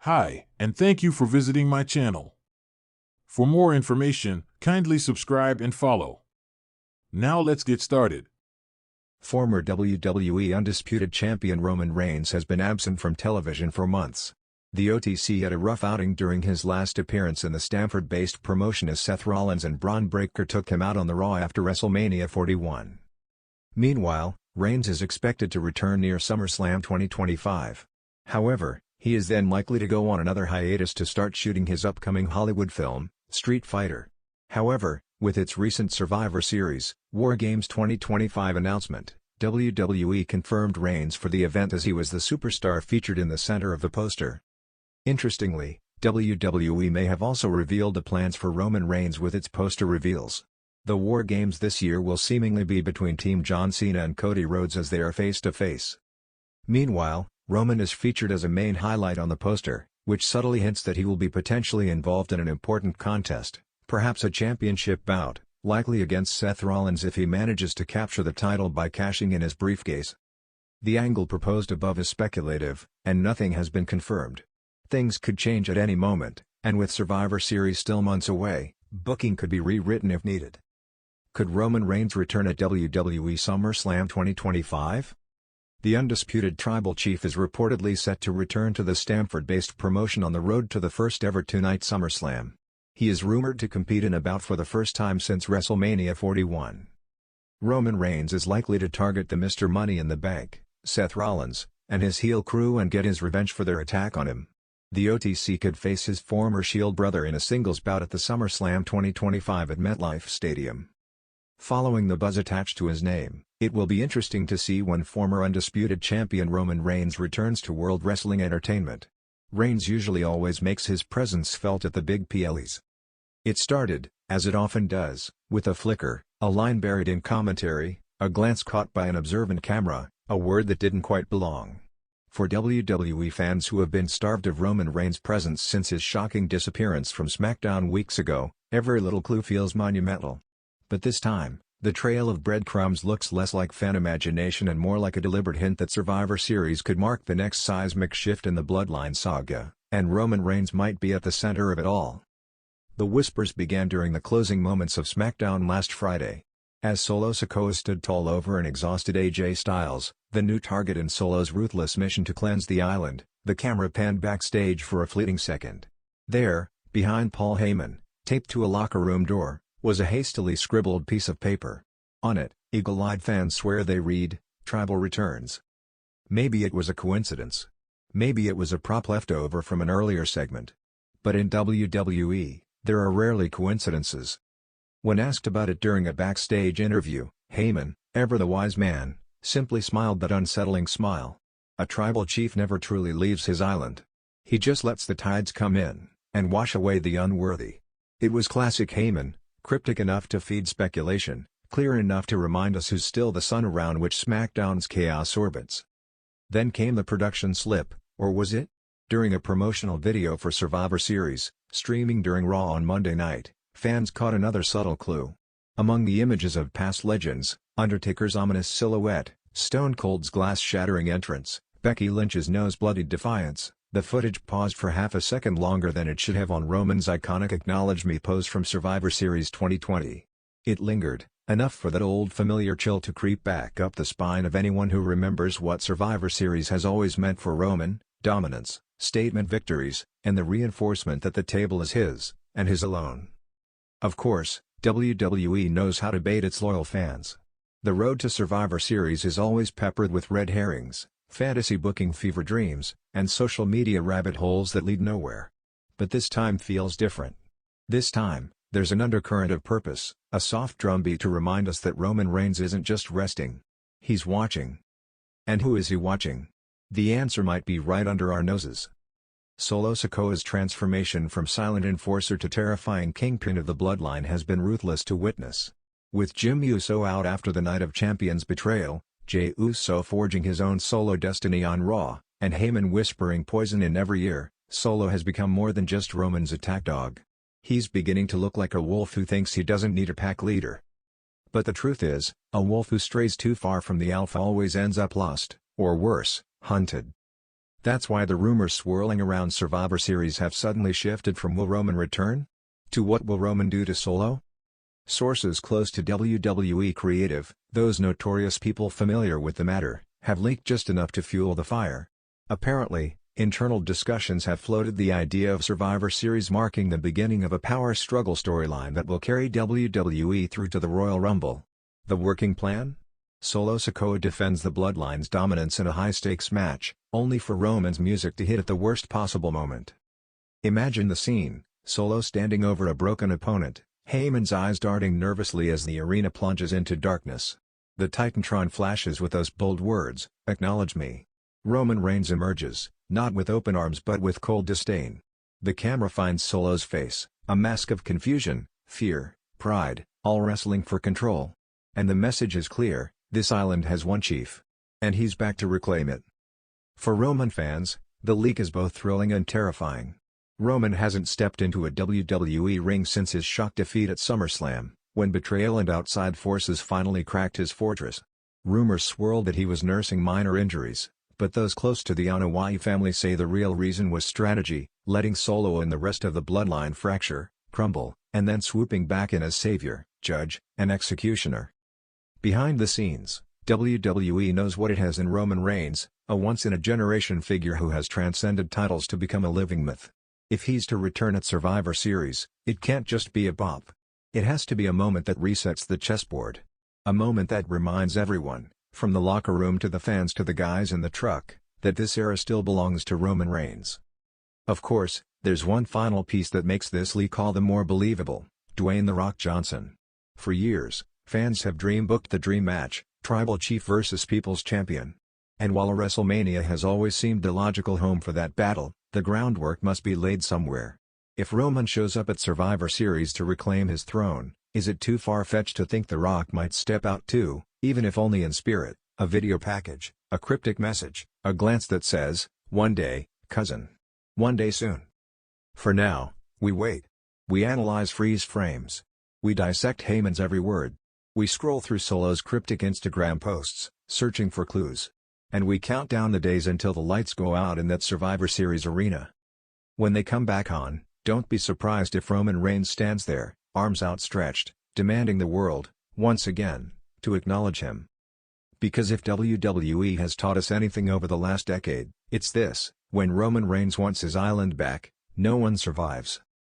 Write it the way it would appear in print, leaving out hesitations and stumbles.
Hi, and thank you for visiting my channel. For more information, kindly subscribe and follow. Now let's get started. Former WWE Undisputed Champion Roman Reigns has been absent from television for months. The OTC had a rough outing during his last appearance in the Stamford-based promotion as Seth Rollins and Braun Breaker took him out on the Raw after WrestleMania 41. Meanwhile, Reigns is expected to return near SummerSlam 2025. However, he is then likely to go on another hiatus to start shooting his upcoming Hollywood film, Street Fighter. However, with its recent Survivor Series, War Games 2025 announcement, WWE confirmed Reigns for the event as he was the superstar featured in the center of the poster. Interestingly, WWE may have also revealed the plans for Roman Reigns with its poster reveals. The War Games this year will seemingly be between Team John Cena and Cody Rhodes as they are face-to-face. Meanwhile, Roman is featured as a main highlight on the poster, which subtly hints that he will be potentially involved in an important contest, perhaps a championship bout, likely against Seth Rollins if he manages to capture the title by cashing in his briefcase. The angle proposed above is speculative, and nothing has been confirmed. Things could change at any moment, and with Survivor Series still months away, booking could be rewritten if needed. Could Roman Reigns return at WWE SummerSlam 2025? The Undisputed Tribal Chief is reportedly set to return to the Stamford-based promotion on the road to the first-ever two-night SummerSlam. He is rumored to compete in a bout for the first time since WrestleMania 41. Roman Reigns is likely to target the Mr. Money in the Bank, Seth Rollins, and his heel crew and get his revenge for their attack on him. The OTC could face his former Shield brother in a singles bout at the SummerSlam 2025 at MetLife Stadium. Following the buzz attached to his name, it will be interesting to see when former Undisputed Champion Roman Reigns returns to World Wrestling Entertainment. Reigns usually always makes his presence felt at the big PLEs. It started, as it often does, with a flicker, a line buried in commentary, a glance caught by an observant camera, a word that didn't quite belong. For WWE fans who have been starved of Roman Reigns' presence since his shocking disappearance from SmackDown weeks ago, every little clue feels monumental. But this time, the trail of breadcrumbs looks less like fan imagination and more like a deliberate hint that Survivor Series could mark the next seismic shift in the Bloodline saga, and Roman Reigns might be at the center of it all. The whispers began during the closing moments of SmackDown last Friday. As Solo Sikoa stood tall over an exhausted AJ Styles, the new target in Solo's ruthless mission to cleanse the island, the camera panned backstage for a fleeting second. There, behind Paul Heyman, taped to a locker room door, was a hastily scribbled piece of paper. On it, eagle-eyed fans swear they read, "Tribal returns." Maybe it was a coincidence. Maybe it was a prop left over from an earlier segment. But in WWE, there are rarely coincidences. When asked about it during a backstage interview, Heyman, ever the wise man, simply smiled that unsettling smile. A tribal chief never truly leaves his island. He just lets the tides come in, and wash away the unworthy. It was classic Heyman. Cryptic enough to feed speculation, clear enough to remind us who's still the sun around which SmackDown's chaos orbits. Then came the production slip, or was it? During a promotional video for Survivor Series, streaming during Raw on Monday night, fans caught another subtle clue. Among the images of past legends, Undertaker's ominous silhouette, Stone Cold's glass-shattering entrance, Becky Lynch's nose-bloodied defiance, the footage paused for half a second longer than it should have on Roman's iconic Acknowledge Me pose from Survivor Series 2020. It lingered, enough for that old familiar chill to creep back up the spine of anyone who remembers what Survivor Series has always meant for Roman: dominance, statement victories, and the reinforcement that the table is his, and his alone. Of course, WWE knows how to bait its loyal fans. The road to Survivor Series is always peppered with red herrings, fantasy booking fever dreams, and social media rabbit holes that lead nowhere. But this time feels different. This time, there's an undercurrent of purpose, a soft drumbeat to remind us that Roman Reigns isn't just resting. He's watching. And who is he watching? The answer might be right under our noses. Solo Sikoa's transformation from silent enforcer to terrifying kingpin of the bloodline has been ruthless to witness. With Jim Uso out after the Night of Champions betrayal, Jey Uso forging his own solo destiny on Raw, and Heyman whispering poison in every ear, Solo has become more than just Roman's attack dog. He's beginning to look like a wolf who thinks he doesn't need a pack leader. But the truth is, a wolf who strays too far from the alpha always ends up lost, or worse, hunted. That's why the rumors swirling around Survivor Series have suddenly shifted from will Roman return? To what will Roman do to Solo? Sources close to WWE Creative, those notorious people familiar with the matter, have leaked just enough to fuel the fire. Apparently, internal discussions have floated the idea of Survivor Series marking the beginning of a power struggle storyline that will carry WWE through to the Royal Rumble. The working plan? Solo Sikoa defends the Bloodline's dominance in a high-stakes match, only for Roman's music to hit at the worst possible moment. Imagine the scene: Solo standing over a broken opponent, Heyman's eyes darting nervously as the arena plunges into darkness. The Titantron flashes with those bold words, "Acknowledge me." Roman Reigns emerges, not with open arms but with cold disdain. The camera finds Solo's face, a mask of confusion, fear, pride, all wrestling for control. And the message is clear: this island has one chief. And he's back to reclaim it. For Roman fans, the leak is both thrilling and terrifying. Roman hasn't stepped into a WWE ring since his shock defeat at SummerSlam, when betrayal and outside forces finally cracked his fortress. Rumors swirled that he was nursing minor injuries, but those close to the Anoa'i family say the real reason was strategy, letting Solo and the rest of the Bloodline fracture, crumble, and then swooping back in as savior, judge, and executioner. Behind the scenes, WWE knows what it has in Roman Reigns, a once-in-a-generation figure who has transcended titles to become a living myth. If he's to return at Survivor Series, it can't just be a bop. It has to be a moment that resets the chessboard. A moment that reminds everyone, from the locker room to the fans to the guys in the truck, that this era still belongs to Roman Reigns. Of course, there's one final piece that makes this leak all the more believable: Dwayne "The Rock" Johnson. For years, fans have dream-booked the dream match, Tribal Chief versus People's Champion. And while WrestleMania has always seemed the logical home for that battle, the groundwork must be laid somewhere. If Roman shows up at Survivor Series to reclaim his throne, is it too far-fetched to think The Rock might step out too, even if only in spirit? A video package, a cryptic message, a glance that says, "One day, cousin. One day soon." For now, we wait. We analyze freeze frames. We dissect Heyman's every word. We scroll through Solo's cryptic Instagram posts, searching for clues. And we count down the days until the lights go out in that Survivor Series arena. When they come back on, don't be surprised if Roman Reigns stands there, arms outstretched, demanding the world, once again, to acknowledge him. Because if WWE has taught us anything over the last decade, it's this: when Roman Reigns wants his island back, no one survives.